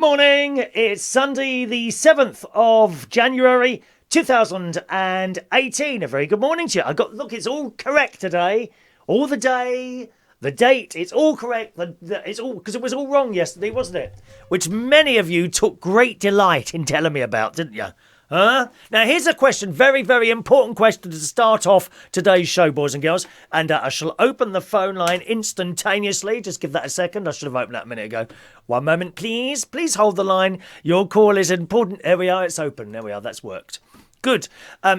morning. It's Sunday, the 7th of January, 2018. A very good morning to you. Look, it's all correct today. All the day, the date, it's all correct. It's all, because it was all wrong yesterday, wasn't it? Which many of you took great delight in telling me about, didn't you? Huh? Now, here's a question, very, very important question to start off today's show, boys and girls. And I shall open the phone line instantaneously. Just give that a second. I should have opened that a minute ago. One moment, please. Please hold the line. Your call is important. There we are. It's open. There we are. That's worked. Good.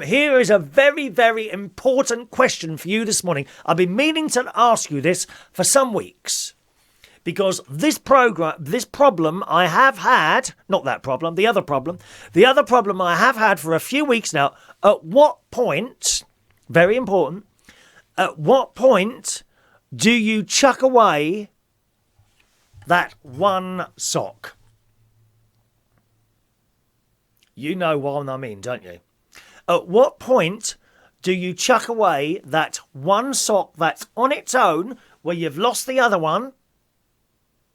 Here is a very, very important question for you this morning. I've been meaning to ask you this for some weeks. Because this problem I have had, not that problem, the other problem I have had for a few weeks now, at what point, very important, at what point do you chuck away that one sock? You know what I mean, don't you? At what point do you chuck away that one sock that's on its own, where you've lost the other one?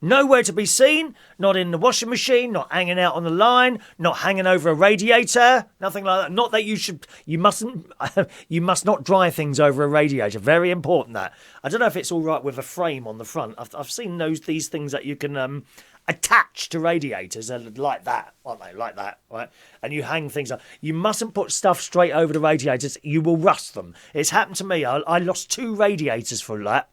Nowhere to be seen, not in the washing machine, not hanging out on the line, not hanging over a radiator, nothing like that. Not that you must not dry things over a radiator. Very important that. I don't know if it's all right with a frame on the front. I've seen these things that you can attach to radiators like that, aren't they? Like that, right? And you hang things up. You mustn't put stuff straight over the radiators. You will rust them. It's happened to me. I lost 2 radiators for that.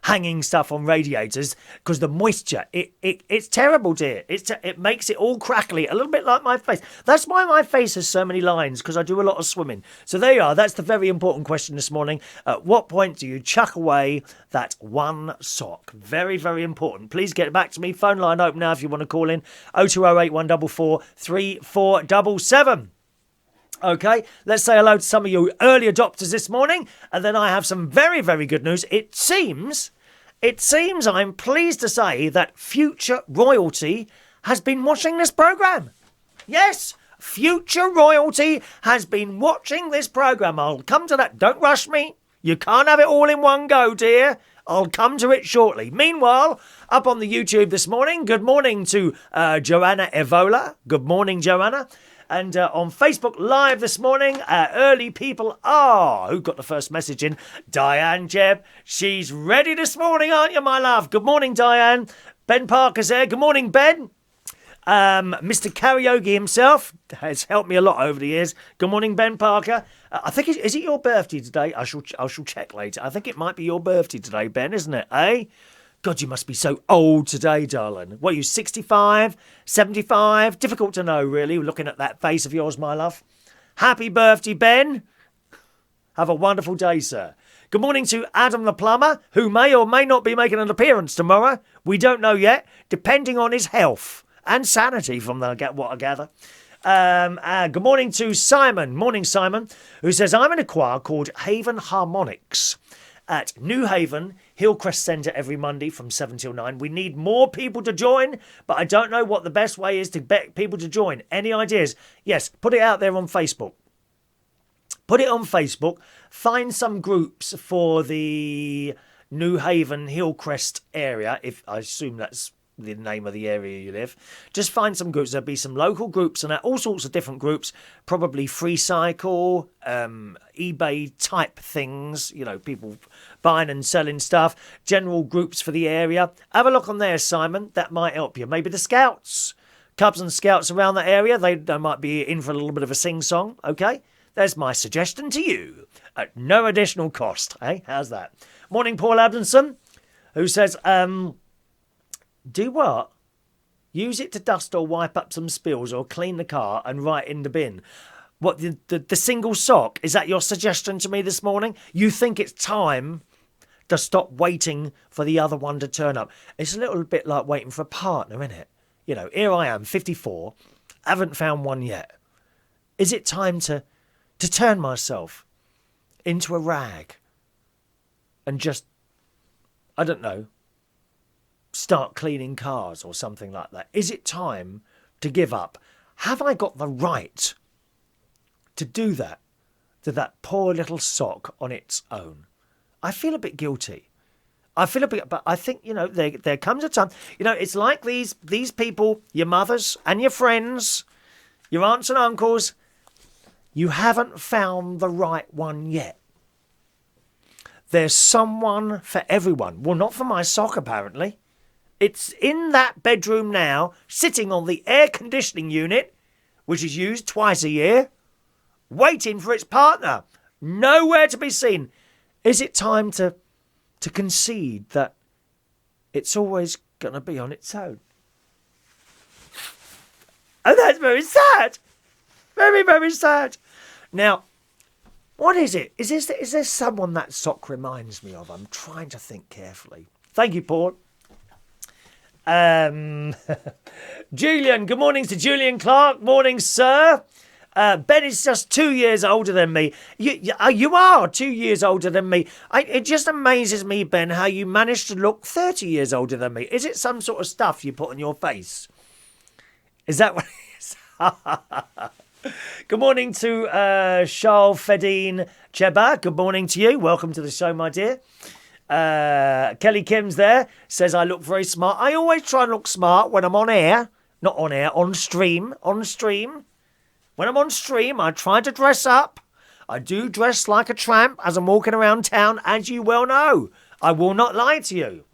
Hanging stuff on radiators because the moisture, it's terrible, dear. It makes it all crackly, a little bit like my face. That's why my face has so many lines, because I do a lot of swimming. So there you are. That's the very important question this morning. At what point do you chuck away that one sock? Very, very important. Please get back to me. Phone line open now if you want to call in. 0208 144 3477. Okay, let's say hello to some of you early adopters this morning, and then I have some very, very good news. It seems, I'm pleased to say, that future royalty has been watching this programme. Yes, future royalty has been watching this programme. I'll come to that. Don't rush me. You can't have it all in one go, dear. I'll come to it shortly. Meanwhile, up on the YouTube this morning, good morning to Joanna Evola. Good morning, Joanna. And on Facebook Live this morning, early people are... Who got the first message in? Diane Jebb. She's ready this morning, aren't you, my love? Good morning, Diane. Ben Parker's there. Good morning, Ben. Mr. Karaoke himself has helped me a lot over the years. Good morning, Ben Parker. I think, is it your birthday today? I shall check later. I think it might be your birthday today, Ben, isn't it? Eh? God, you must be so old today, darling. What are you, 65, 75? Difficult to know, really, looking at that face of yours, my love. Happy birthday, Ben. Have a wonderful day, sir. Good morning to Adam the plumber, who may or may not be making an appearance tomorrow. We don't know yet, depending on his health and sanity, from what I gather. Good morning to Simon. Morning, Simon, who says, I'm in a choir called Haven Harmonics at Newhaven, Hillcrest Centre every Monday from 7 till 9. We need more people to join, but I don't know what the best way is to get people to join. Any ideas? Yes, put it out there on Facebook. Put it on Facebook. Find some groups for the Newhaven, Hillcrest area, if I assume that's the name of the area you live. Just find some groups. There'll be some local groups and all sorts of different groups, probably free cycle, eBay type things, people buying and selling stuff, general groups for the area. Have a look on there, Simon. That might help you. Maybe the Scouts, Cubs and Scouts around that area. They might be in for a little bit of a sing-song, okay? There's my suggestion to you at no additional cost. Hey, how's that? Morning, Paul Abdinson, who says, do what? Use it to dust or wipe up some spills or clean the car and write in the bin. What, the single sock? Is that your suggestion to me this morning? You think it's time to stop waiting for the other one to turn up? It's a little bit like waiting for a partner, isn't it? Here I am, 54, haven't found one yet. Is it time to turn myself into a rag and just, I don't know, start cleaning cars or something like that? Is it time to give up? Have I got the right to do that to that poor little sock on its own? I feel a bit guilty. I feel a bit, but I think, there comes a time, it's like these people, your mothers and your friends, your aunts and uncles, you haven't found the right one yet. There's someone for everyone. Well, not for my sock, apparently. It's in that bedroom now, sitting on the air conditioning unit, which is used twice a year, waiting for its partner. Nowhere to be seen. Is it time to concede that it's always going to be on its own? Oh, that's very sad. Very, very sad. Now, what is it? Is there someone that sock reminds me of? I'm trying to think carefully. Thank you, Paul. Julian, good morning to Julian Clark. Morning, sir. Ben is just 2 years older than me. You are 2 years older than me. It just amazes me, Ben, how you managed to look 30 years older than me. Is it some sort of stuff you put on your face? Is that what it is? Good morning to Charles Fedine Cheba. Good morning to you. Welcome to the show, my dear. Kelly Kim's there. Says I look very smart. I always try and look smart when I'm on air. Not on air, on stream. On stream. When I'm on stream, I try to dress up. I do dress like a tramp as I'm walking around town, as you well know. I will not lie to you.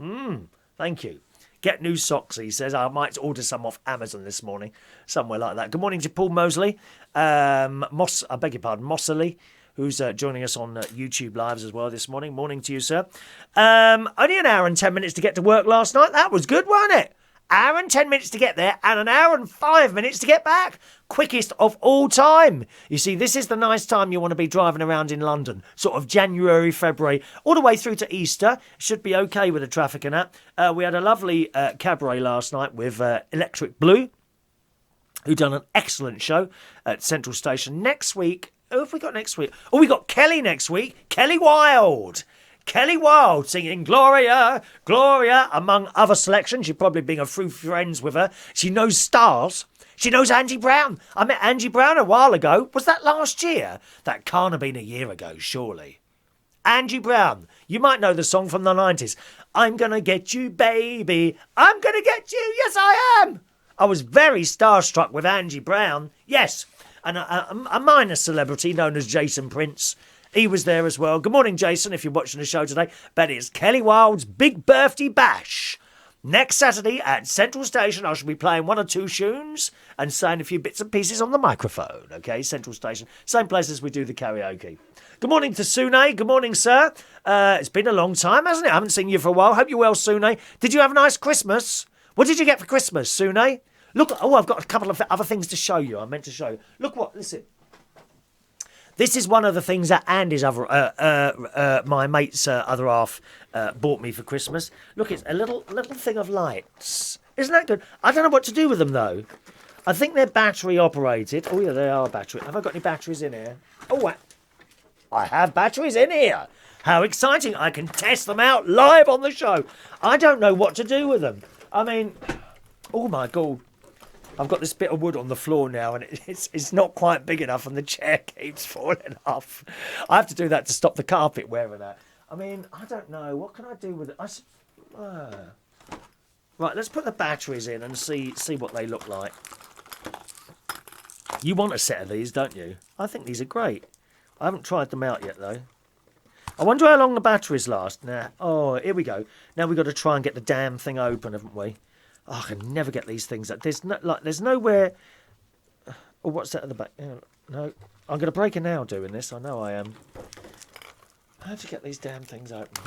Thank you. Get new socks, he says. I might order some off Amazon this morning. Somewhere like that. Good morning to Paul Mosley. Mossley, who's joining us on YouTube Lives as well this morning. Morning to you, sir. Only an hour and 10 minutes to get to work last night. That was good, wasn't it? Hour and 10 minutes to get there and an hour and 5 minutes to get back. Quickest of all time. You see, this is the nice time you want to be driving around in London. Sort of January, February, all the way through to Easter. Should be okay with the traffic and that. We had a lovely cabaret last night with Electric Blue, who done an excellent show at Central Station. Next week, who have we got next week? Oh, we got Kelly next week. Kelly Wilde. Kelly Wilde singing Gloria, Gloria, among other selections. You've probably been a few friends with her. She knows stars. She knows Andy Brown. I met Andy Brown a while ago. Was that last year? That can't have been a year ago, surely. Andy Brown. You might know the song from the 90s. I'm gonna get you, baby. I'm gonna get you. Yes, I am. I was very starstruck with Andy Brown. Yes. And a minor celebrity known as Jason Prince. He was there as well. Good morning, Jason, if you're watching the show today. But it's Kelly Wilde's Big Birthday Bash. Next Saturday at Central Station, I shall be playing one or two tunes and saying a few bits and pieces on the microphone. Okay, Central Station. Same place as we do the karaoke. Good morning to Sune. Good morning, sir. It's been a long time, hasn't it? I haven't seen you for a while. Hope you're well, Sune. Did you have a nice Christmas? What did you get for Christmas, Sune? Look, I've got a couple of other things to show you. I meant to show you. Look listen. This is one of the things that Andy's my mate's other half bought me for Christmas. Look, it's a little thing of lights. Isn't that good? I don't know what to do with them, though. I think they're battery operated. Oh, yeah, they are battery. Have I got any batteries in here? Oh, I have batteries in here. How exciting. I can test them out live on the show. I don't know what to do with them. I mean, oh, my God. I've got this bit of wood on the floor now, and it's not quite big enough, and the chair keeps falling off. I have to do that to stop the carpet wearing that. I mean, I don't know. What can I do with it? Right, let's put the batteries in and see what they look like. You want a set of these, don't you? I think these are great. I haven't tried them out yet, though. I wonder how long the batteries last. Now, oh, here we go. Now we've got to try and get the damn thing open, haven't we? Oh, I can never get these things up. There's nowhere. Oh, what's that at the back? No, I'm going to break a nail doing this. I know I am. How'd you get these damn things open?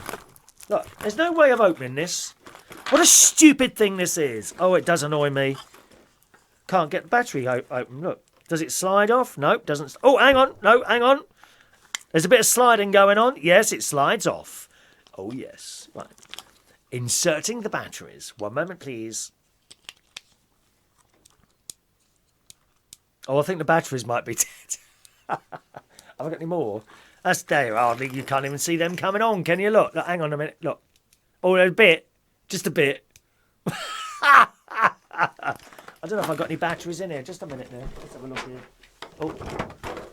Look, there's no way of opening this. What a stupid thing this is. Oh, it does annoy me. Can't get the battery open. Look, does it slide off? Nope, doesn't. Oh, hang on. No, hang on. There's a bit of sliding going on. Yes, it slides off. Oh, yes. Right. Inserting the batteries. One moment, please. Oh, I think the batteries might be dead. Have I got any more? That's there. Hardly. You can't even see them coming on, can you? Look, hang on a minute. Look. Oh, a bit. Just a bit. I don't know if I've got any batteries in here. Just a minute now. Let's have a look here. Oh,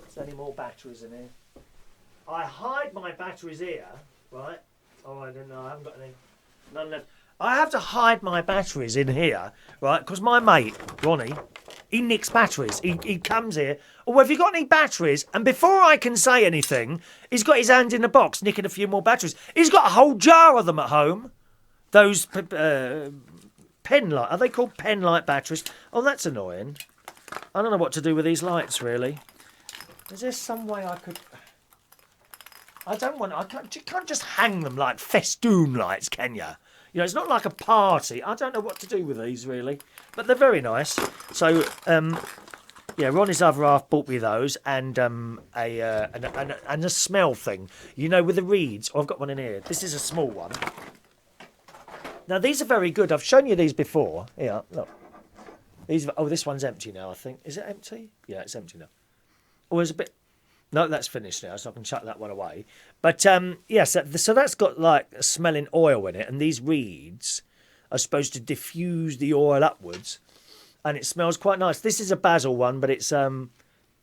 is there any more batteries in here? I hide my batteries here, right? Oh, I don't know. I haven't got any. None left. I have to hide my batteries in here, right? Because my mate, Ronnie, he nicks batteries. He comes here. Oh, have you got any batteries? And before I can say anything, he's got his hand in the box, nicking a few more batteries. He's got a whole jar of them at home. Those pen light. Are they called pen light batteries? Oh, that's annoying. I don't know what to do with these lights, really. Is there some way I could... you can't just hang them like festoon lights, can you? You know, it's not like a party. I don't know what to do with these, really. But they're very nice. So, yeah, Ronnie's other half bought me those and a smell thing. You know, with the reeds. Oh, I've got one in here. This is a small one. Now, these are very good. I've shown you these before. Here, look. This one's empty now, I think. Is it empty? Yeah, it's empty now. Oh, there's a bit... No, that's finished now, so I can chuck that one away. But, yes, so that's got, like, smelling oil in it, and these reeds are supposed to diffuse the oil upwards, and it smells quite nice. This is a basil one, but it's,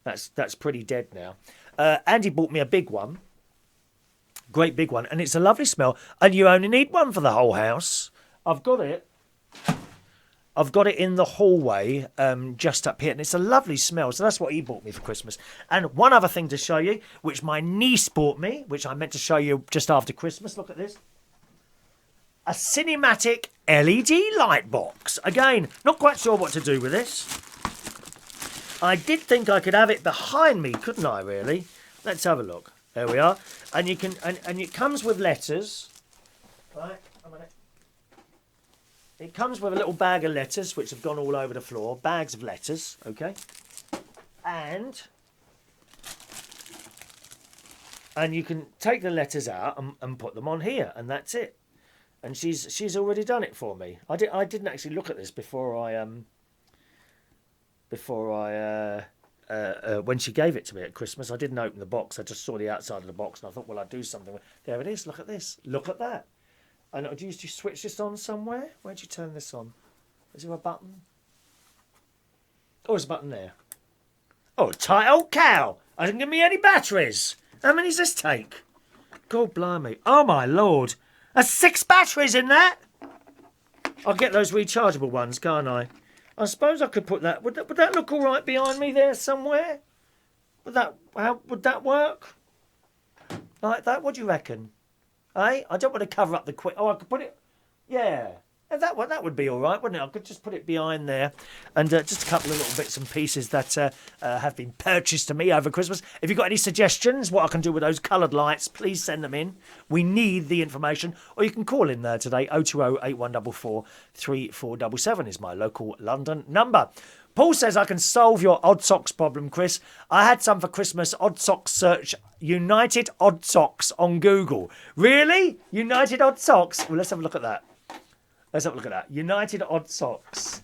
that's pretty dead now. Andy bought me a big one, great big one, and it's a lovely smell, and you only need one for the whole house. I've got it in the hallway, just up here, and it's a lovely smell. So that's what he bought me for Christmas. And one other thing to show you, which my niece bought me, which I meant to show you just after Christmas. Look at this. A cinematic LED light box. Again, not quite sure what to do with this. I did think I could have it behind me, couldn't I, really? Let's have a look. There we are. And you can, and it comes with letters. Right, a minute. It comes with a little bag of letters, which have gone all over the floor. Bags of letters, okay? And you can take the letters out and put them on here, and that's it. And she's already done it for me. I didn't actually look at this before I when she gave it to me at Christmas. I didn't open the box. I just saw the outside of the box, and I thought, well, I'd do something. There it is. Look at this. Look at that. And do you switch this on somewhere? Where'd you turn this on? Is there a button? Oh, there's a button there. Oh, tight old cow! I didn't give me any batteries. How many does this take? God blimey. Oh, my Lord. There's 6 batteries in that. I'll get those rechargeable ones, can't I? I suppose I could put that... Would that look all right behind me there somewhere? Would that work? Like that? What do you reckon? I don't want to cover up the quick. Oh, I could put it. Yeah, that would be all right, wouldn't it? I could just put it behind there, and just a couple of little bits and pieces that have been purchased to me over Christmas. If you've got any suggestions, what I can do with those coloured lights, please send them in. We need the information, or you can call in there today. 020 8144 3477 is my local London number. Paul says, I can solve your odd socks problem, Chris. I had some for Christmas. Odd socks search United Odd Socks on Google. Really? United Odd Socks? Well, let's have a look at that. United Odd Socks.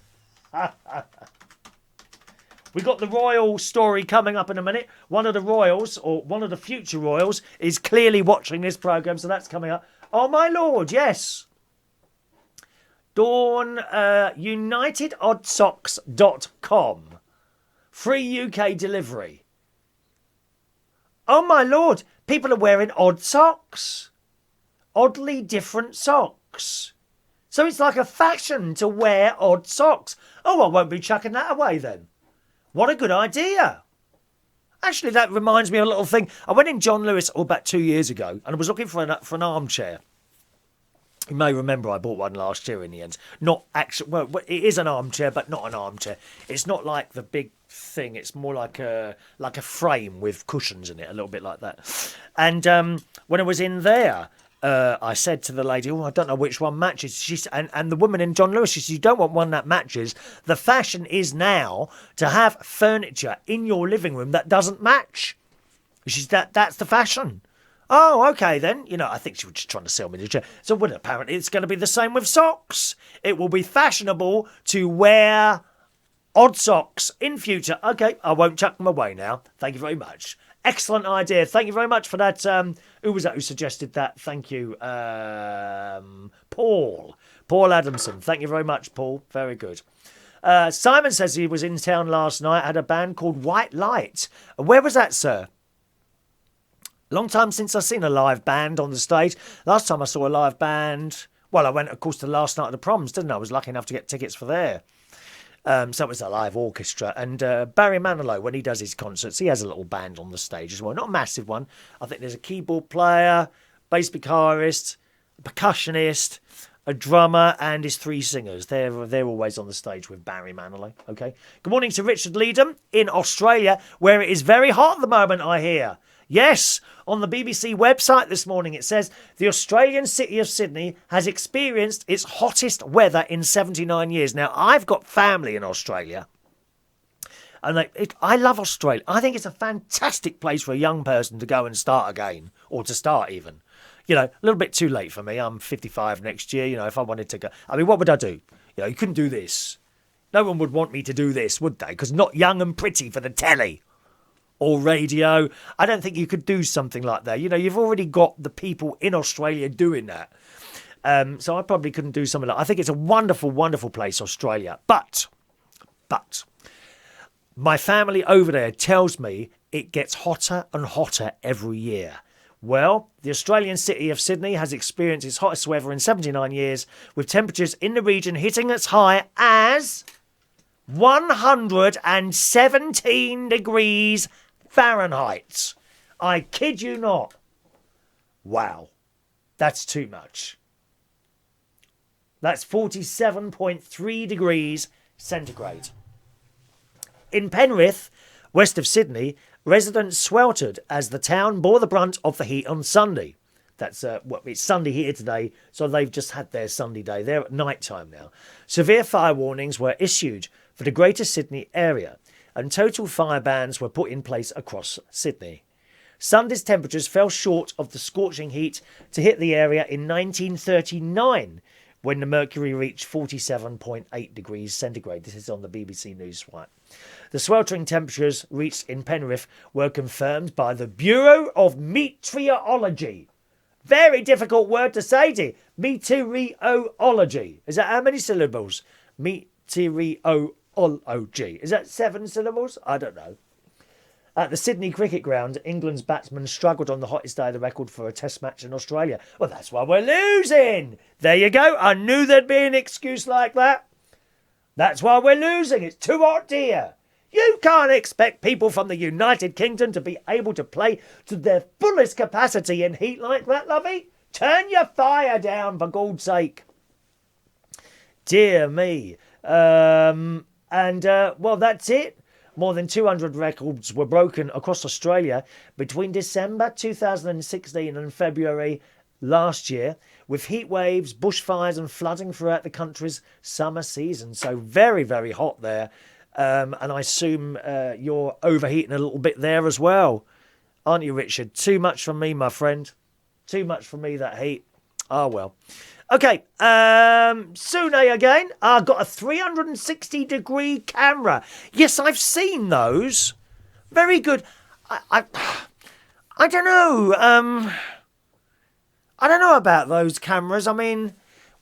We got the royal story coming up in a minute. One of the royals, or one of the future royals, is clearly watching this programme, so that's coming up. Oh, my Lord, yes. Dawn, unitedoddSocks.com. Free UK delivery. Oh my Lord, people are wearing odd socks. Oddly different socks. So it's like a fashion to wear odd socks. Oh, I won't be chucking that away then. What a good idea. Actually, that reminds me of a little thing. I went in John Lewis about 2 years ago, and I was looking for an armchair. You may remember I bought one last year in the end. Not actually, well, it is an armchair, but not an armchair. It's not like the big thing. It's more like a frame with cushions in it, a little bit like that. And when I was in there, I said to the lady, "Oh, I don't know which one matches." And the woman in John Lewis, she said, "You don't want one that matches. The fashion is now to have furniture in your living room that doesn't match." She said, that's the fashion. Oh, okay then. You know, I think she was just trying to sell me the chair. So, well, apparently it's going to be the same with socks. It will be fashionable to wear odd socks in future. Okay, I won't chuck them away now. Thank you very much. Excellent idea. Thank you very much for that. Who was that who suggested that? Thank you. Paul Adamson. Thank you very much, Paul. Very good. Simon says he was in town last night, had a band called White Light. Where was that, sir? Long time since I've seen a live band on the stage. Last time I saw a live band, well, I went, of course, to the last night of the Proms, didn't I? I was lucky enough to get tickets for there. So it was a live orchestra. And Barry Manilow, when he does his concerts, he has a little band on the stage as well. Not a massive one. I think there's a keyboard player, bass guitarist, a percussionist, a drummer, and his 3 singers. They're always on the stage with Barry Manilow. Okay. Good morning to Richard Leedham in Australia, where it is very hot at the moment, I hear. Yes, on the BBC website this morning it says the Australian city of Sydney has experienced its hottest weather in 79 years. Now, I've got family in Australia, and I love Australia. I think it's a fantastic place for a young person to go and start again, or to start even. You know, a little bit too late for me. I'm 55 next year. You know, if I wanted to go, I mean, what would I do? You know, you couldn't do this. No one would want me to do this, would they? Because not young and pretty for the telly or radio. I don't think you could do something like that. You know, you've already got the people in Australia doing that. So I probably couldn't do something like that. I think it's a wonderful, wonderful place, Australia. But my family over there tells me it gets hotter and hotter every year. Well, the Australian city of Sydney has experienced its hottest weather in 79 years, with temperatures in the region hitting as high as 117 degrees Fahrenheit. I kid you not. Wow. That's too much. That's 47.3 degrees centigrade. In Penrith, west of Sydney, residents sweltered as the town bore the brunt of the heat on Sunday. It's Sunday here today, so they've just had their Sunday day. They're at night time now. Severe fire warnings were issued for the Greater Sydney area, and total fire bans were put in place across Sydney. Sunday's temperatures fell short of the scorching heat to hit the area in 1939, when the mercury reached 47.8 degrees centigrade. This is on the BBC News site. The sweltering temperatures reached in Penrith were confirmed by the Bureau of Meteorology. Very difficult word to say, dear. Meteorology. Is that how many syllables? Meteorology. Is that 7 syllables? I don't know. At the Sydney Cricket Ground, England's batsmen struggled on the hottest day of the record for a test match in Australia. Well, that's why we're losing. There you go. I knew there'd be an excuse like that. That's why we're losing. It's too hot here. You can't expect people from the United Kingdom to be able to play to their fullest capacity in heat like that, lovey. Turn your fire down, for God's sake. Dear me. Well, that's it. More than 200 records were broken across Australia between December 2016 and February last year, with heat waves, bushfires and flooding throughout the country's summer season. So very, very hot there. And I assume you're overheating a little bit there as well. Aren't you, Richard? Too much for me, my friend. Too much for me, that heat. Ah, well. Okay, Sune again. I've got a 360-degree camera. Yes, I've seen those. Very good. I don't know. I don't know about those cameras. I mean,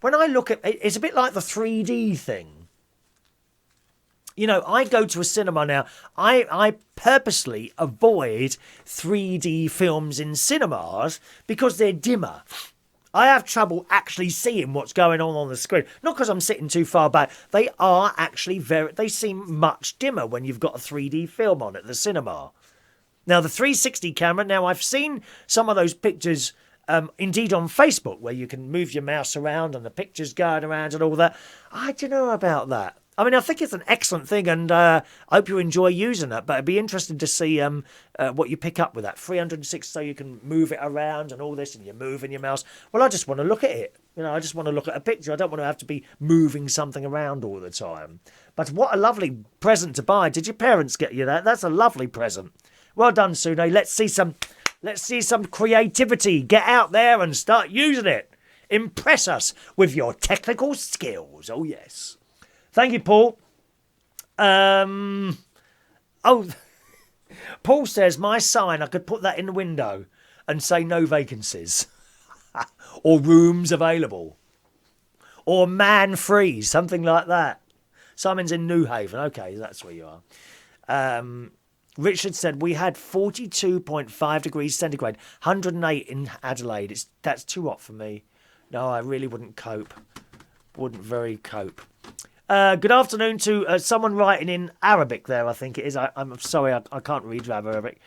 when I look at it, it's a bit like the 3D thing. You know, I go to a cinema now. I purposely avoid 3D films in cinemas because they're dimmer. I have trouble actually seeing what's going on the screen. Not because I'm sitting too far back. They are actually they seem much dimmer when you've got a 3D film on at the cinema. Now, the 360 camera, now I've seen some of those pictures, indeed on Facebook, where you can move your mouse around and the picture's going around and all that. I don't know about that. I mean, I think it's an excellent thing, and I hope you enjoy using it. But it'd be interesting to see what you pick up with that 360, so you can move it around and all this, and you're moving your mouse. Well, I just want to look at it. You know, I just want to look at a picture. I don't want to have to be moving something around all the time. But what a lovely present to buy! Did your parents get you that? That's a lovely present. Well done, Sune. Let's see some creativity. Get out there and start using it. Impress us with your technical skills. Oh yes. Thank you, Paul. Paul says, my sign, I could put that in the window and say no vacancies. Or rooms available. Or man free, something like that. Simon's in Newhaven. Okay, that's where you are. Richard said we had 42.5 degrees centigrade, 108 in Adelaide. That's too hot for me. No, I really wouldn't cope. Wouldn't very cope. Good afternoon to someone writing in Arabic there, I think it is. I'm sorry, I can't read Arabic.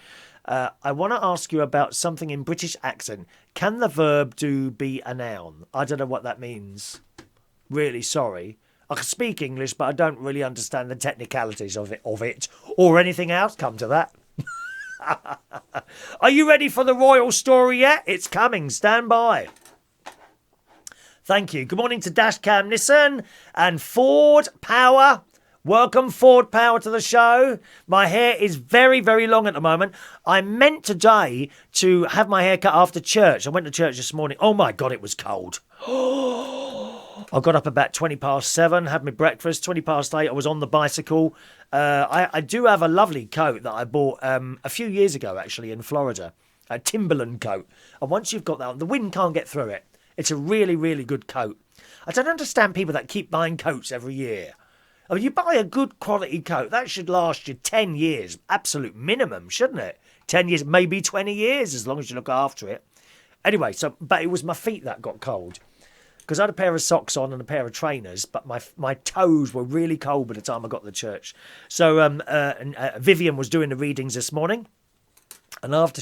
I want to ask you about something in British accent. Can the verb do be a noun? I don't know what that means. Really sorry. I can speak English, but I don't really understand the technicalities of it or anything else. Come to that. Are you ready for the royal story yet? It's coming. Stand by. Thank you. Good morning to Dashcam Nissan and Ford Power. Welcome, Ford Power, to the show. My hair is very, very long at the moment. I meant today to have my hair cut after church. I went to church this morning. Oh, my God, it was cold. I got up about 7:20, had my breakfast. 8:20, I was on the bicycle. I do have a lovely coat that I bought a few years ago, actually, in Florida. A Timberland coat. And once you've got that, the wind can't get through it. It's a really, really good coat. I don't understand people that keep buying coats every year. I mean, you buy a good quality coat, that should last you 10 years. Absolute minimum, shouldn't it? 10 years, maybe 20 years, as long as you look after it. Anyway, but it was my feet that got cold. Because I had a pair of socks on and a pair of trainers, but my toes were really cold by the time I got to church. So Vivian was doing the readings this morning. And after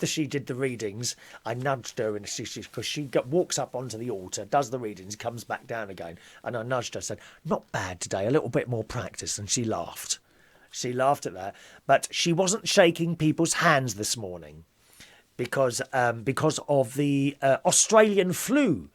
she did the readings, I nudged her, because she walks up onto the altar, does the readings, comes back down again. And I nudged her, said, "Not bad today, a little bit more practice." And she laughed. She laughed at that. But she wasn't shaking people's hands this morning because of the Australian flu,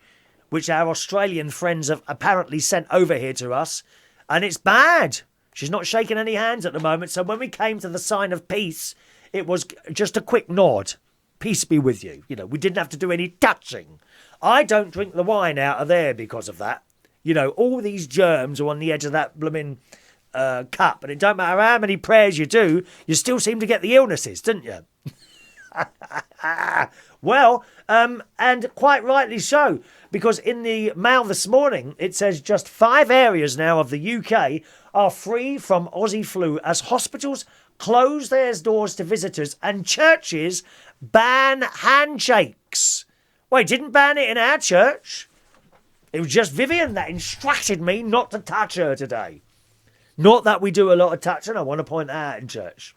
which our Australian friends have apparently sent over here to us. And it's bad. She's not shaking any hands at the moment. So when we came to the sign of peace, it was just a quick nod. Peace be with you. You know, we didn't have to do any touching. I don't drink the wine out of there because of that. You know, all these germs are on the edge of that blooming cup. And it don't matter how many prayers you do, you still seem to get the illnesses, didn't you? Well, and quite rightly so, because in the Mail this morning, it says just 5 areas now of the UK are free from Aussie flu as hospitals close their doors to visitors and churches ban handshakes. Well, he didn't ban it in our church. It was just Vivian that instructed me not to touch her today. Not that we do a lot of touching, I want to point that out in church.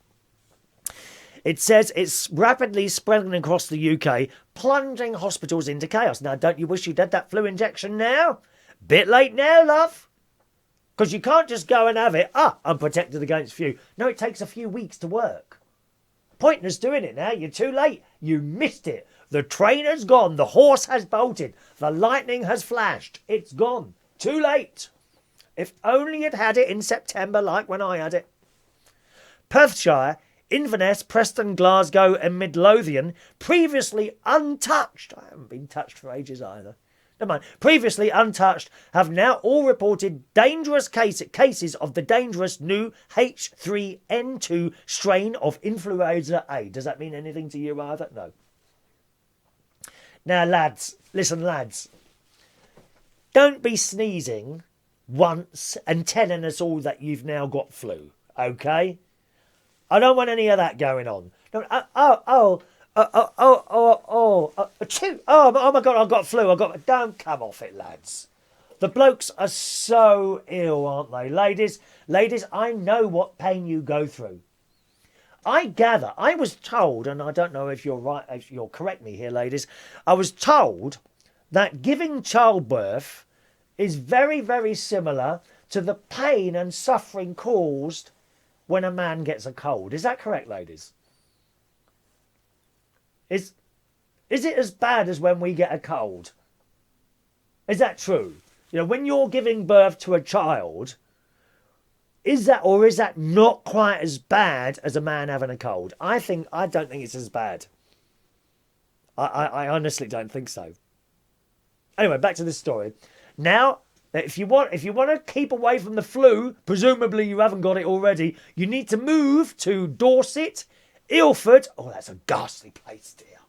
It says it's rapidly spreading across the UK, plunging hospitals into chaos. Now, don't you wish you'd had that flu injection now? Bit late now, love. Because you can't just go and have it. I'm protected against flu. No, it takes a few weeks to work. Pointless doing it now. You're too late. You missed it. The train has gone. The horse has bolted. The lightning has flashed. It's gone. Too late. If only you'd had it in September like when I had it. Perthshire, Inverness, Preston, Glasgow and Midlothian, previously untouched. I haven't been touched for ages either. Never mind. Previously untouched have now all reported dangerous cases of the dangerous new H3N2 strain of influenza A. Does that mean anything to you either? No. Now, lads, listen, lads. Don't be sneezing once and telling us all that you've now got flu, okay? I don't want any of that going on. Oh my God, I've got flu. Don't come off it, lads. The blokes are so ill, aren't they? Ladies, I know what pain you go through. I gather, I was told, and I don't know if you're right, if you'll correct me here, ladies, I was told that giving childbirth is very, very similar to the pain and suffering caused when a man gets a cold. Is that correct, ladies? Is it as bad as when we get a cold? Is that true? You know, when you're giving birth to a child, is that not quite as bad as a man having a cold? I don't think it's as bad. I honestly don't think so. Anyway, back to this story. Now, if you want to keep away from the flu, presumably you haven't got it already, you need to move to Dorset, Ilford. Oh, that's a ghastly place, dear.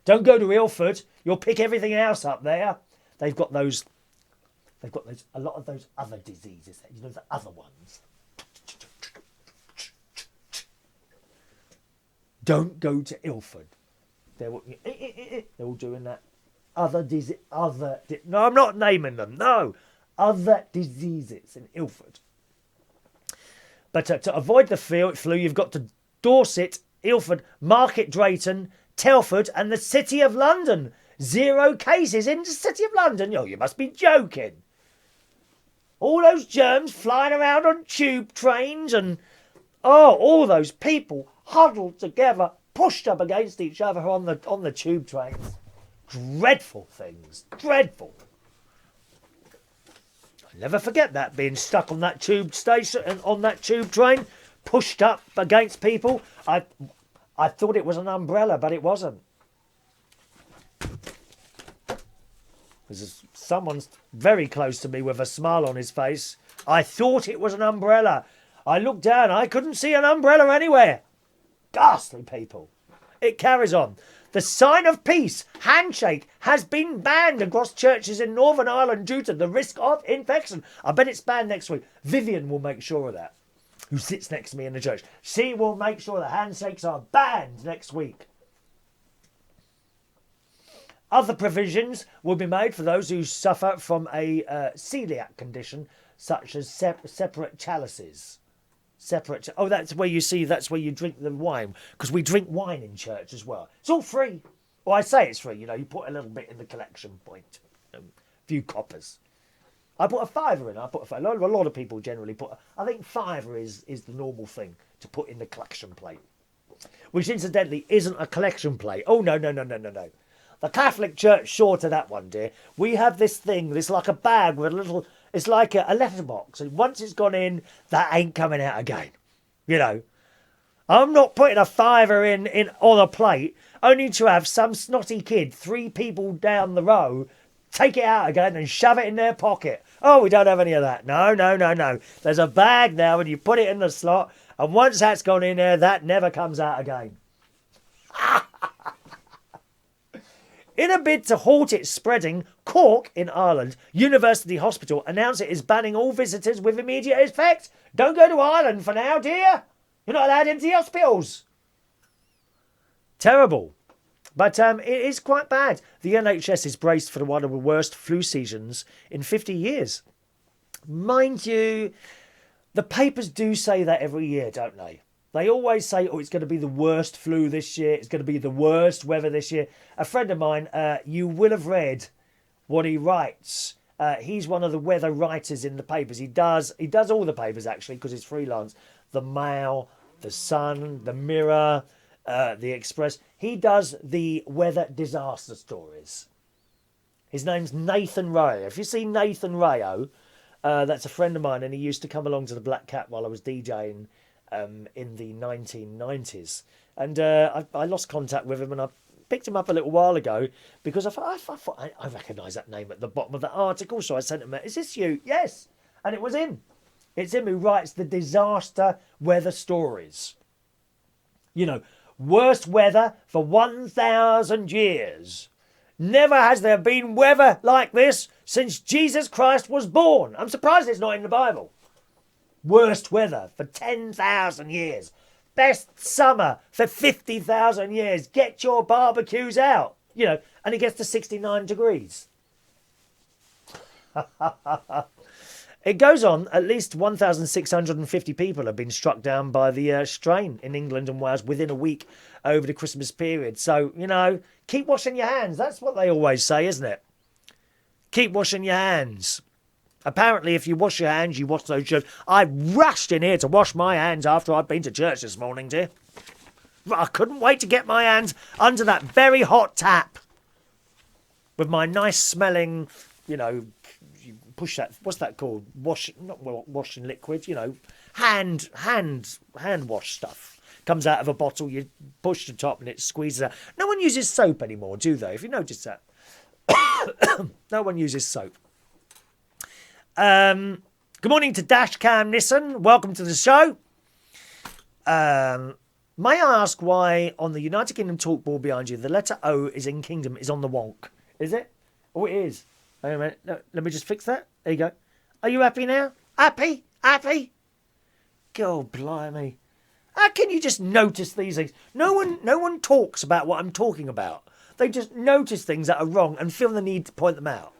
Don't go to Ilford. You'll pick everything else up there. They've got a lot of those other diseases, you know, the other ones. Don't go to Ilford. They're all doing that. No, I'm not naming them. No, other diseases in Ilford. But to avoid the flu, you've got to Dorset, Ilford, Market Drayton, Telford, and the City of London. 0 cases in the City of London. Oh, you must be joking. All those germs flying around on tube trains and all those people huddled together, pushed up against each other on the tube trains. Dreadful things. Dreadful. I'll never forget that, being stuck on that tube station and on that tube train, pushed up against people. I thought it was an umbrella, but it wasn't. There's someone's very close to me with a smile on his face. I thought it was an umbrella. I looked down. I couldn't see an umbrella anywhere. Ghastly people. It carries on. The sign of peace, handshake, has been banned across churches in Northern Ireland due to the risk of infection. I bet it's banned next week. Vivian will make sure of that, who sits next to me in the church. She will make sure that handshakes are banned next week. Other provisions will be made for those who suffer from a celiac condition, such as separate chalices. That's where you drink the wine, because we drink wine in church as well. It's all free. Well, I say it's free. You put a little bit in the collection point, a few coppers. I put a fiver in. A lot of people generally put. I think fiver is the normal thing to put in the collection plate, which incidentally isn't a collection plate. Oh no. The Catholic Church shorted that one, dear. We have this thing, it's like a bag with a little, it's like a letterbox. And once it's gone in, that ain't coming out again. I'm not putting a fiver in on a plate, only to have some snotty kid, 3 people down the row, take it out again and shove it in their pocket. Oh, we don't have any of that. No. There's a bag now and you put it in the slot, and once that's gone in there, that never comes out again. In a bid to halt its spreading, Cork in Ireland University Hospital announced it is banning all visitors with immediate effect. Don't go to Ireland for now, dear. You're not allowed into the hospitals. Terrible. But it is quite bad. The NHS is braced for one of the worst flu seasons in 50 years. Mind you, the papers do say that every year, don't they? They always say, it's going to be the worst flu this year. It's going to be the worst weather this year. A friend of mine, you will have read what he writes. He's one of the weather writers in the papers. He does all the papers, actually, because he's freelance. The Mail, The Sun, The Mirror, The Express. He does the weather disaster stories. His name's Nathan Rayo. If you see Nathan Rayo, that's a friend of mine, and he used to come along to the Black Cat while I was DJing in the 1990s, and I lost contact with him, and I picked him up a little while ago because I thought I recognise that name at the bottom of the article, so I sent him is this you? Yes. And it was him. It's him who writes the disaster weather stories. Worst weather for 1,000 years. Never has there been weather like this since Jesus Christ was born. I'm surprised it's not in the Bible. Worst weather for 10,000 years. Best summer for 50,000 years. Get your barbecues out. And it gets to 69 degrees. It goes on. At least 1,650 people have been struck down by the strain in England and Wales within a week over the Christmas period. So, keep washing your hands. That's what they always say, isn't it? Keep washing your hands. Apparently, if you wash your hands, you wash those germs. I rushed in here to wash my hands after I'd been to church this morning, dear. I couldn't wait to get my hands under that very hot tap. With my nice smelling, you push that, what's that called? Washing liquid, hand wash stuff. Comes out of a bottle, you push the top and it squeezes out. No one uses soap anymore, do they? If you notice that. No one uses soap. Good morning to Dashcam Nissan. Welcome to the show. May I ask why on the United Kingdom talk board behind you, the letter O is in Kingdom is on the wonk? Is it? Oh, it is. Wait a minute. No, let me just fix that. There you go. Are you happy now? Happy? God, blimey. How can you just notice these things? No one talks about what I'm talking about. They just notice things that are wrong and feel the need to point them out.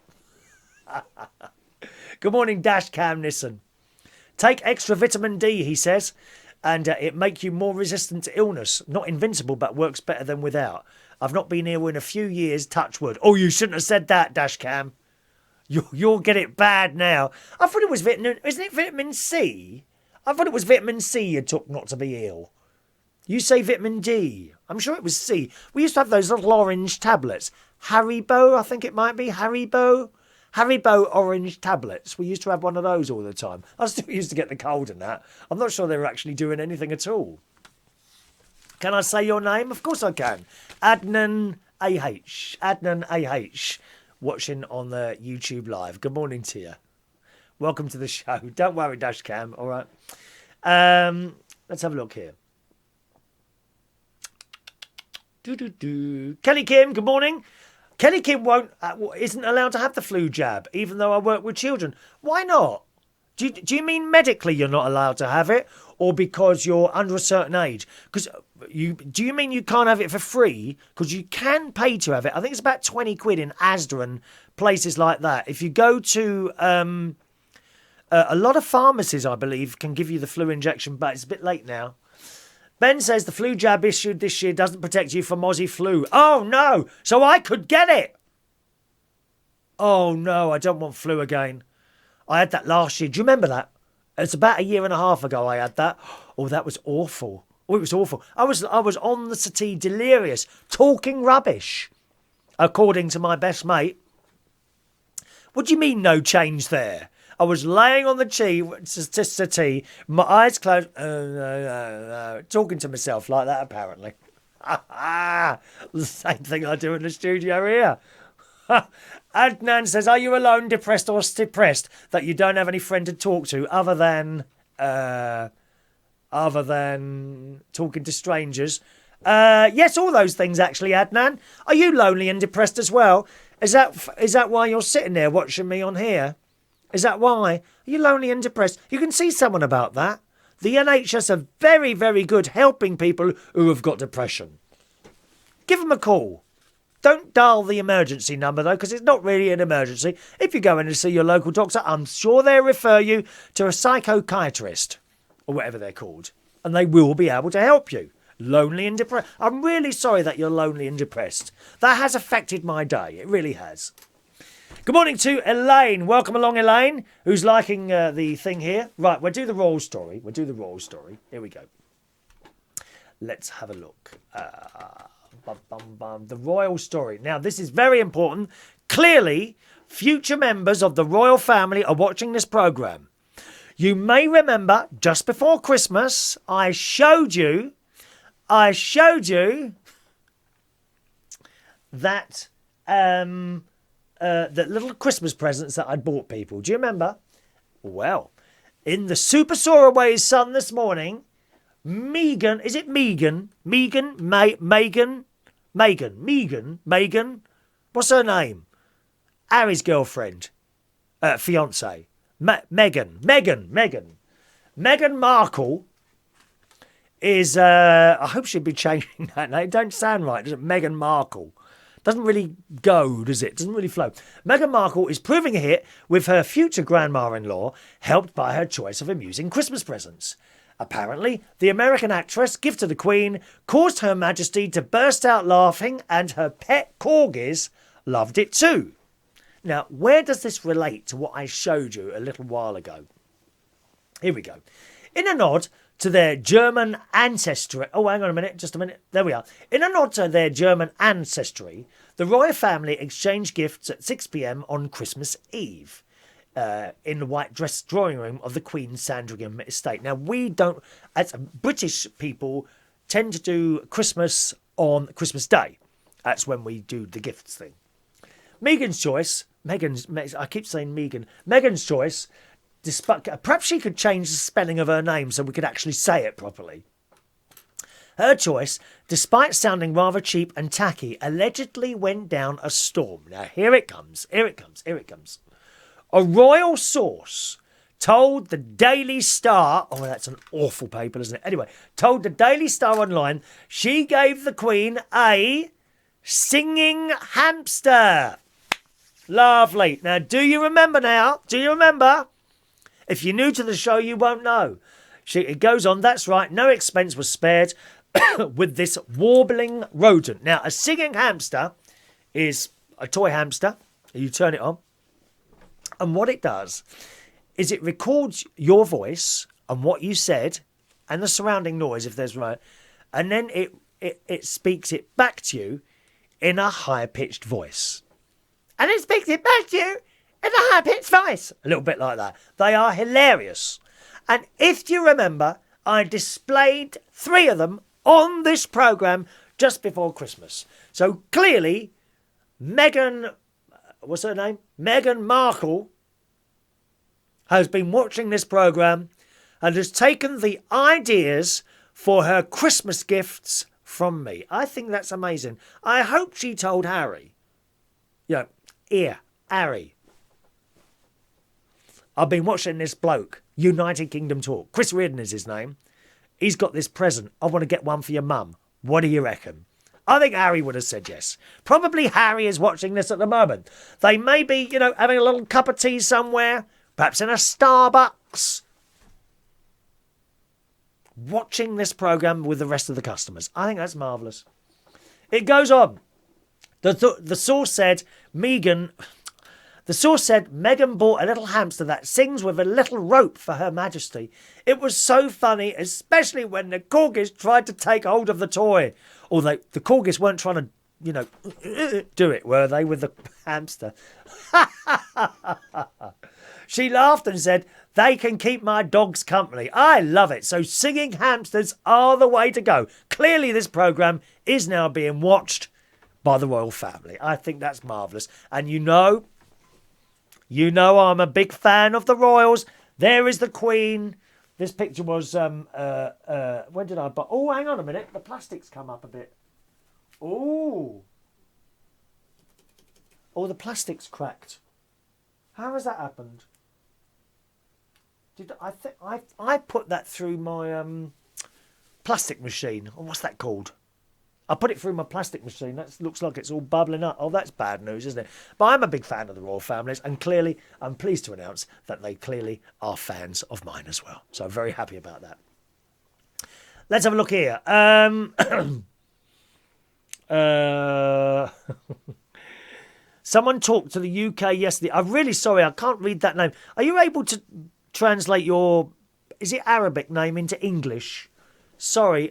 Good morning, Dash Cam Nissen. Take extra vitamin D, he says, and it make you more resistant to illness. Not invincible, but works better than without. I've not been ill in a few years, touch wood. Oh, you shouldn't have said that, Dash Cam. You'll get it bad now. I thought it was vitamin... Isn't it vitamin C? I thought it was vitamin C you took not to be ill. You say vitamin D. I'm sure it was C. We used to have those little orange tablets. Haribo, I think it might be. Haribo orange tablets. We used to have one of those all the time. I still used to get the cold and that. I'm not sure they were actually doing anything at all. Can I say your name? Of course I can. Adnan AH. Adnan AH. Watching on the YouTube Live. Good morning to you. Welcome to the show. Don't worry, Dashcam. All right. Let's have a look here. Kelly Kim, good morning. Kelly Kim isn't allowed to have the flu jab, even though I work with children. Why not? Do you mean medically you're not allowed to have it, or because you're under a certain age? Do you mean you can't have it for free? Because you can pay to have it. I think it's about 20 quid in Asda and places like that. If you go to a lot of pharmacies, I believe, can give you the flu injection, but it's a bit late now. Ben says the flu jab issued this year doesn't protect you from Aussie flu. Oh, no. So I could get it. Oh, no, I don't want flu again. I had that last year. Do you remember that? It's about a year and a half ago I had that. Oh, that was awful. Oh, it was awful. I was on the settee delirious, talking rubbish, according to my best mate. What do you mean no change there? I was laying on the settee, my eyes closed, talking to myself like that, apparently. The same thing I do in the studio here. Adnan says, are you alone, depressed or depressed that you don't have any friend to talk to other than talking to strangers? Yes, all those things, actually, Adnan. Are you lonely and depressed as well? Is that why you're sitting there watching me on here? Is that why? Are you lonely and depressed? You can see someone about that. The NHS are very, very good helping people who have got depression. Give them a call. Don't dial the emergency number, though, because it's not really an emergency. If you go in and see your local doctor, I'm sure they'll refer you to a psychiatrist, or whatever they're called, and they will be able to help you. Lonely and depressed. I'm really sorry that you're lonely and depressed. That has affected my day. It really has. Good morning to Elaine. Welcome along, Elaine, who's liking the thing here. Right, we'll do the royal story. Here we go. Let's have a look. The royal story. Now, this is very important. Clearly, future members of the royal family are watching this programme. You may remember, just before Christmas, I showed you that the little Christmas presents that I'd bought people. Do you remember? Well, in the Super Soaraway's Sun this morning, Megan, is it Megan? Megan? What's her name? Harry's girlfriend. Fiancé. Meghan Markle is, I hope she'd be changing that name. It don't sound right, does it? Meghan Markle. Doesn't really go, does it? Doesn't really flow. Meghan Markle is proving a hit with her future grandma-in-law, helped by her choice of amusing Christmas presents. Apparently, the American actress, gift to the Queen, caused Her Majesty to burst out laughing, and her pet corgis loved it too. Now, where does this relate to what I showed you a little while ago? Here we go. In a nod to their German ancestry... Oh, hang on a minute, just a minute. There we are. In a nod to their German ancestry, the royal family exchanged gifts at 6 p.m. on Christmas Eve in the white dress drawing room of the Queen's Sandringham estate. Now, we don't... As British people tend to do Christmas on Christmas Day. That's when we do the gifts thing. Meghan's choice... I keep saying Megan. Meghan's choice... Perhaps she could change the spelling of her name so we could actually say it properly. Her choice, despite sounding rather cheap and tacky, allegedly went down a storm. Now, here it comes. A royal source told the Daily Star, oh, that's an awful paper, isn't it? Anyway, told the Daily Star online she gave the Queen a singing hamster. Lovely. Now, do you remember now? Do you remember? If you're new to the show, you won't know. It goes on, that's right, no expense was spared with this warbling rodent. Now, a singing hamster is a toy hamster. You turn it on. And what it does is it records your voice and what you said and the surrounding noise, if there's right. And then it speaks it back to you in a high-pitched voice. And it speaks it back to you in a high-pitched voice. A little bit like that. They are hilarious. And if you remember, I displayed 3 of them on this programme just before Christmas. So clearly, Meghan, what's her name? Meghan Markle has been watching this programme and has taken the ideas for her Christmas gifts from me. I think that's amazing. I hope she told Harry. Harry. I've been watching this bloke, United Kingdom Talk. Chris Reardon is his name. He's got this present. I want to get one for your mum. What do you reckon? I think Harry would have said yes. Probably Harry is watching this at the moment. They may be, having a little cup of tea somewhere, perhaps in a Starbucks, watching this programme with the rest of the customers. I think that's marvellous. It goes on. The source said Meghan bought a little hamster that sings with a little rope for Her Majesty. It was so funny, especially when the corgis tried to take hold of the toy. Although the corgis weren't trying to, do it, were they, with the hamster? She laughed and said, they can keep my dogs company. I love it. So singing hamsters are the way to go. Clearly this programme is now being watched by the royal family. I think that's marvellous. And you know I'm a big fan of the royals. There is the Queen. This picture was, when did I buy? Oh, hang on a minute. The plastic's come up a bit. Oh, the plastic's cracked. How has that happened? I put that through my plastic machine. Oh, what's that called? I put it through my plastic machine. That looks like it's all bubbling up. Oh, that's bad news, isn't it? But I'm a big fan of the royal families, and clearly, I'm pleased to announce that they clearly are fans of mine as well. So I'm very happy about that. Let's have a look here. Someone talked to the UK yesterday. I'm really sorry, I can't read that name. Are you able to translate your, is it Arabic name into English? Sorry,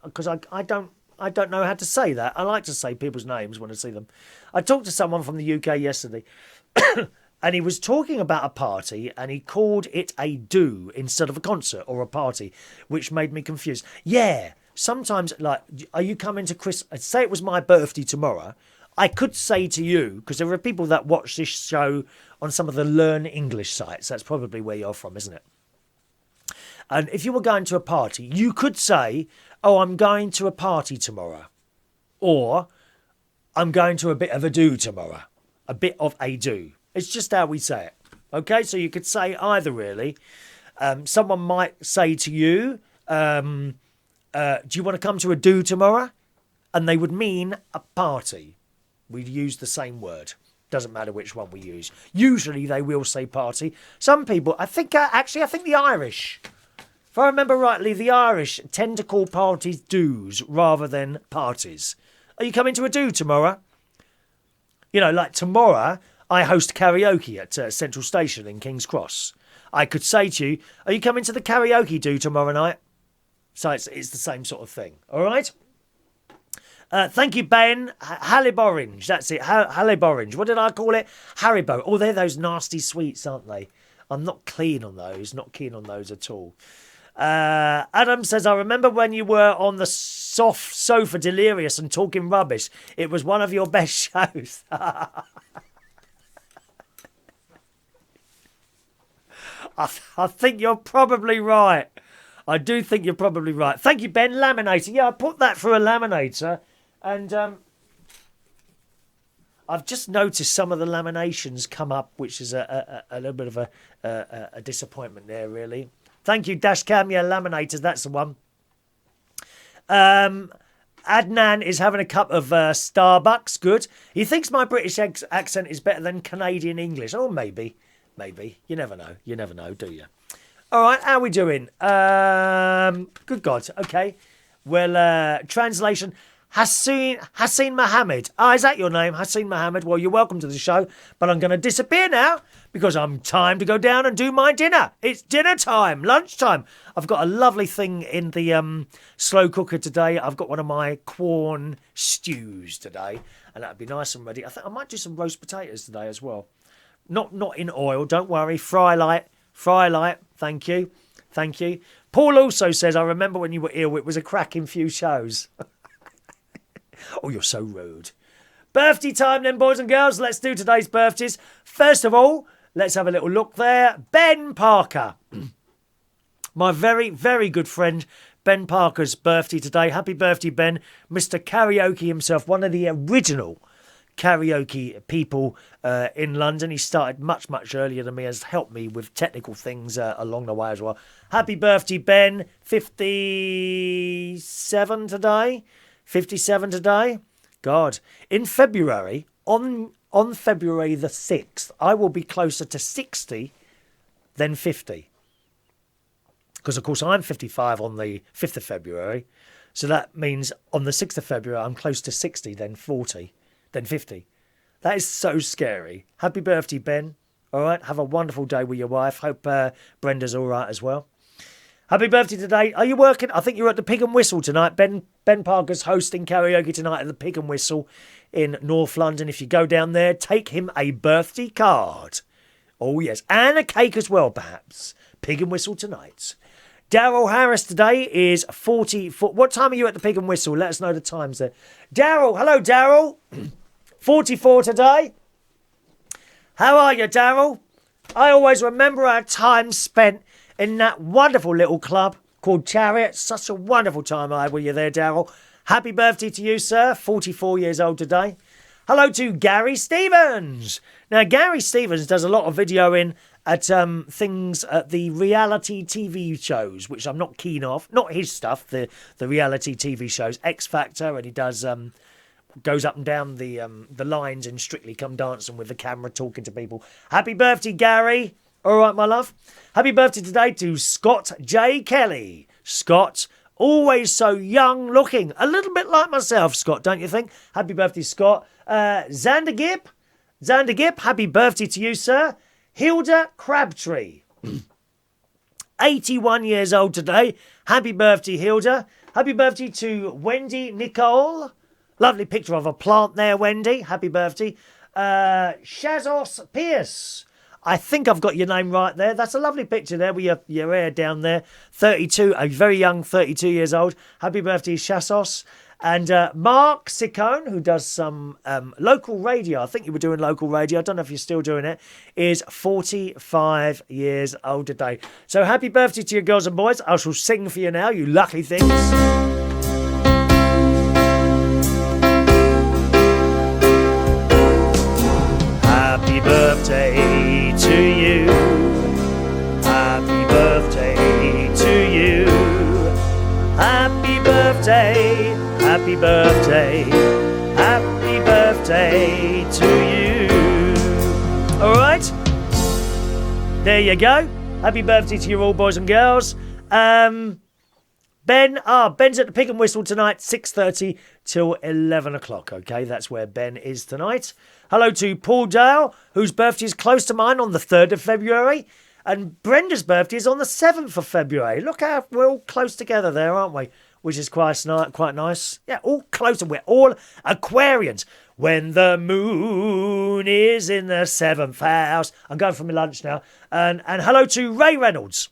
because I don't know how to say that. I like to say people's names when I see them. I talked to someone from the UK yesterday, and he was talking about a party, and he called it a do instead of a concert or a party, which made me confused. Yeah, sometimes, like, are you coming to say it was my birthday tomorrow, I could say to you, because there are people that watch this show on some of the Learn English sites. That's probably where you're from, isn't it? And if you were going to a party, you could say, oh, I'm going to a party tomorrow. Or, I'm going to a bit of a do tomorrow. A bit of a do. It's just how we say it. Okay, so you could say either, really. Someone might say to you, do you want to come to a do tomorrow? And they would mean a party. We'd use the same word. Doesn't matter which one we use. Usually they will say party. Some people, I think the Irish, if I remember rightly, the Irish tend to call parties do's rather than parties. Are you coming to a do tomorrow? Like tomorrow, I host karaoke at Central Station in King's Cross. I could say to you, are you coming to the karaoke do tomorrow night? So it's the same sort of thing. All right? Thank you, Ben. Haliborange. That's it. Haliborange. What did I call it? Haribo. Oh, they're those nasty sweets, aren't they? I'm not keen on those. Not keen on those at all. Adam says, I remember when you were on the soft sofa delirious and talking rubbish. It was one of your best shows. I think you're probably right. I do think you're probably right. Thank you, Ben. Laminator. Yeah, I put that through a laminator. And I I've just noticed some of the laminations come up, which is a little bit of a disappointment there, really. Thank you, Dashcam. Yeah, laminators, that's the one. Adnan is having a cup of Starbucks. Good. He thinks my British accent is better than Canadian English. Oh, maybe. Maybe. You never know. You never know, do you? All right, how are we doing? Good God. Okay. Well, translation. Hassan Mohammed. Is that your name? Hassan Mohammed. Well, you're welcome to the show, but I'm going to disappear now because I'm time to go down and do my dinner. It's dinner time, lunchtime. I've got a lovely thing in the slow cooker today. I've got one of my corn stews today, and that'd be nice and ready. I think I might do some roast potatoes today as well. Not in oil, don't worry. Fry light. Thank you. Paul also says, I remember when you were ill, it was a cracking few shows. Oh, you're so rude. Birthday time then, boys and girls. Let's do today's birthdays. First of all, let's have a little look there. Ben Parker. My very, very good friend, Ben Parker's birthday today. Happy birthday, Ben. Mr. Karaoke himself, one of the original karaoke people in London. He started much, much earlier than me, has helped me with technical things along the way as well. Happy birthday, Ben. 57 today. 57 today. God. In February, on February the 6th, I will be closer to 60 than 50. Because, of course, I'm 55 on the 5th of February. So that means on the 6th of February, I'm close to 60, then 40, then 50. That is so scary. Happy birthday, Ben. All right, have a wonderful day with your wife. Hope Brenda's all right as well. Happy birthday today. Are you working? I think you're at the Pig and Whistle tonight. Ben Parker's hosting karaoke tonight at the Pig and Whistle in North London. If you go down there, take him a birthday card. Oh, yes. And a cake as well, perhaps. Pig and Whistle tonight. Daryl Harris today is 44. What time are you at the Pig and Whistle? Let us know the times there. Daryl. Hello, Daryl. 44 today. How are you, Daryl? I always remember our time spent in that wonderful little club called Chariot. Such a wonderful time I had with you there, Daryl. Happy birthday to you, sir. 44 years old today. Hello to Gary Stevens. Now, Gary Stevens does a lot of videoing at things at the reality TV shows, which I'm not keen of. Not his stuff, the reality TV shows. X Factor, and he does goes up and down the lines in Strictly Come Dancing with the camera talking to people. Happy birthday, Gary. All right, my love. Happy birthday today to Scott J. Kelly. Scott, always so young looking. A little bit like myself, Scott, don't you think? Happy birthday, Scott. Xander Gibb, happy birthday to you, sir. Hilda Crabtree, 81 years old today. Happy birthday, Hilda. Happy birthday to Wendy Nicole. Lovely picture of a plant there, Wendy. Happy birthday. Shazos Pierce. I think I've got your name right there. That's a lovely picture there with your hair down there. 32, a very young 32 years old. Happy birthday, Shazos. And Mark Siccone, who does some local radio, I think you were doing local radio, I don't know if you're still doing it, is 45 years old today. So happy birthday to you girls and boys. I shall sing for you now, you lucky things. Happy birthday to you. Happy birthday to you. Happy birthday. Happy birthday, happy birthday to you. All right, there you go. Happy birthday to you all, boys and girls. Ben's at the Pig and Whistle tonight, 6:30 till 11 o'clock. Okay, that's where Ben is tonight. Hello to Paul Dale, whose birthday is close to mine on the 3rd of February. And Brenda's birthday is on the 7th of February. Look how we're all close together there, aren't we? Which is quite nice. Yeah, all close, and we're all Aquarians. When the moon is in the 7th house. I'm going for my lunch now. And hello to Ray Reynolds,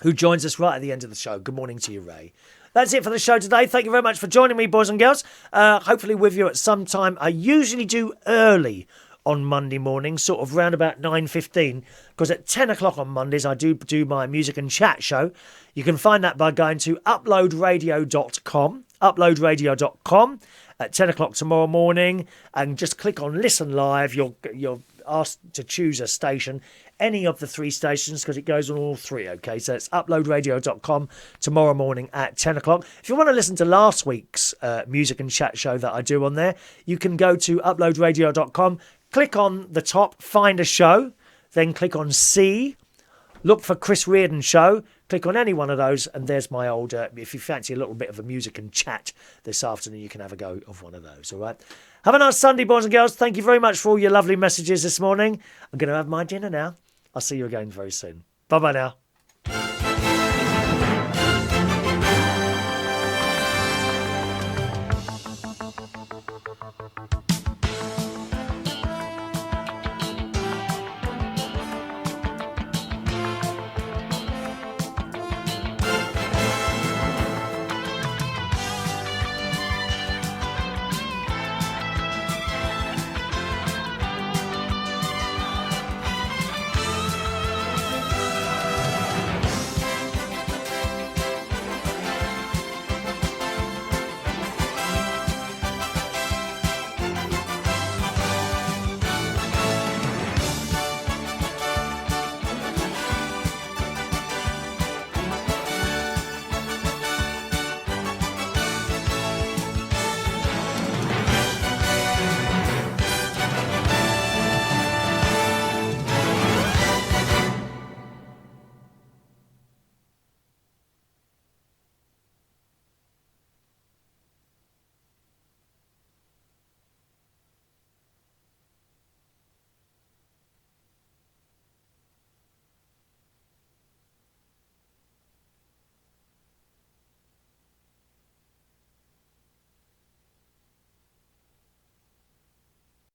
who joins us right at the end of the show. Good morning to you, Ray. That's it for the show today. Thank you very much for joining me, boys and girls. Hopefully with you at some time. I usually do early on Monday morning, sort of round about 9:15, because at 10 o'clock on Mondays I do my music and chat show. You can find that by going to uploadradio.com at 10 o'clock tomorrow morning, and just click on Listen Live. You're asked to choose a station, any of the 3 stations, because it goes on all 3, okay? So it's uploadradio.com tomorrow morning at 10 o'clock. If you want to listen to last week's music and chat show that I do on there, you can go to uploadradio.com, click on the top, find a show, then click on C, look for Chris Reardon Show, click on any one of those, and there's my old, if you fancy a little bit of a music and chat this afternoon, you can have a go of one of those, all right? Have a nice Sunday, boys and girls. Thank you very much for all your lovely messages this morning. I'm going to have my dinner now. I'll see you again very soon. Bye-bye now.